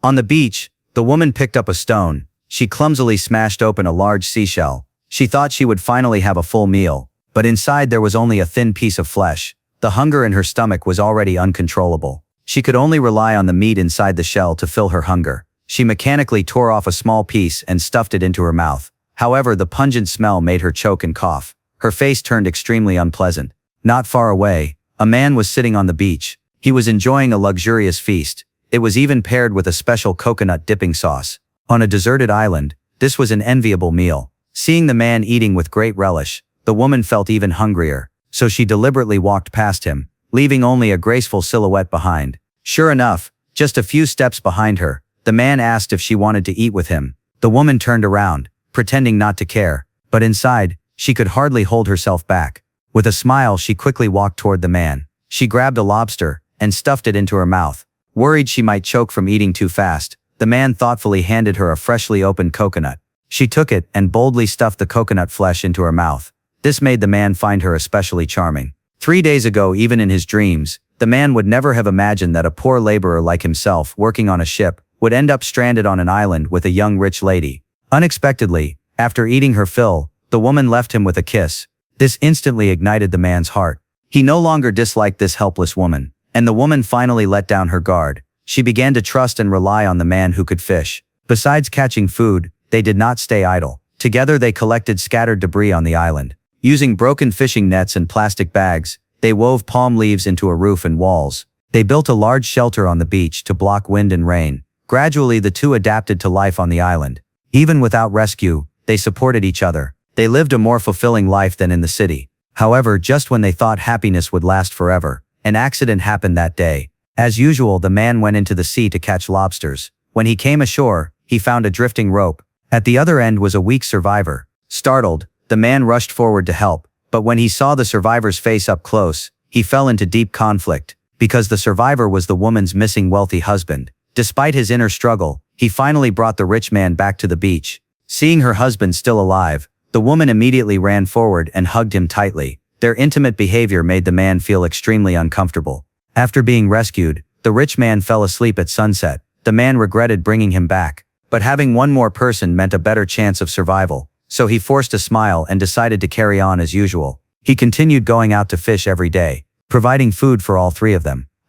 On the beach, the woman picked up a stone. She clumsily smashed open a large seashell. She thought she would finally have a full meal, but inside there was only a thin piece of flesh. The hunger in her stomach was already uncontrollable. She could only rely on the meat inside the shell to fill her hunger. She mechanically tore off a small piece and stuffed it into her mouth. However, the pungent smell made her choke and cough. Her face turned extremely unpleasant. Not far away, a man was sitting on the beach. He was enjoying a luxurious feast. It was even paired with a special coconut dipping sauce. On a deserted island, this was an enviable meal. Seeing the man eating with great relish, the woman felt even hungrier, so she deliberately walked past him, leaving only a graceful silhouette behind. Sure enough, just a few steps behind her, the man asked if she wanted to eat with him. The woman turned around, pretending not to care, but inside, she could hardly hold herself back. With a smile, she quickly walked toward the man. She grabbed a lobster and stuffed it into her mouth. Worried she might choke from eating too fast, the man thoughtfully handed her a freshly opened coconut. She took it and boldly stuffed the coconut flesh into her mouth. This made the man find her especially charming. 3 days ago, even in his dreams, the man would never have imagined that a poor laborer like himself working on a ship would end up stranded on an island with a young rich lady. Unexpectedly, after eating her fill, the woman left him with a kiss. This instantly ignited the man's heart. He no longer disliked this helpless woman, and the woman finally let down her guard. She began to trust and rely on the man who could fish. Besides catching food, they did not stay idle. Together they collected scattered debris on the island. Using broken fishing nets and plastic bags, they wove palm leaves into a roof and walls. They built a large shelter on the beach to block wind and rain. Gradually the two adapted to life on the island. Even without rescue, they supported each other. They lived a more fulfilling life than in the city. However, just when they thought happiness would last forever, an accident happened that day. As usual, the man went into the sea to catch lobsters. When he came ashore, he found a drifting rope. At the other end was a weak survivor. Startled, the man rushed forward to help, but when he saw the survivor's face up close, he fell into deep conflict, because the survivor was the woman's missing wealthy husband. Despite his inner struggle, he finally brought the rich man back to the beach. Seeing her husband still alive, the woman immediately ran forward and hugged him tightly. Their intimate behavior made the man feel extremely uncomfortable. After being rescued, the rich man fell asleep at sunset. The man regretted bringing him back, but having one more person meant a better chance of survival, so he forced a smile and decided to carry on as usual. He continued going out to fish every day, providing food for all three of them.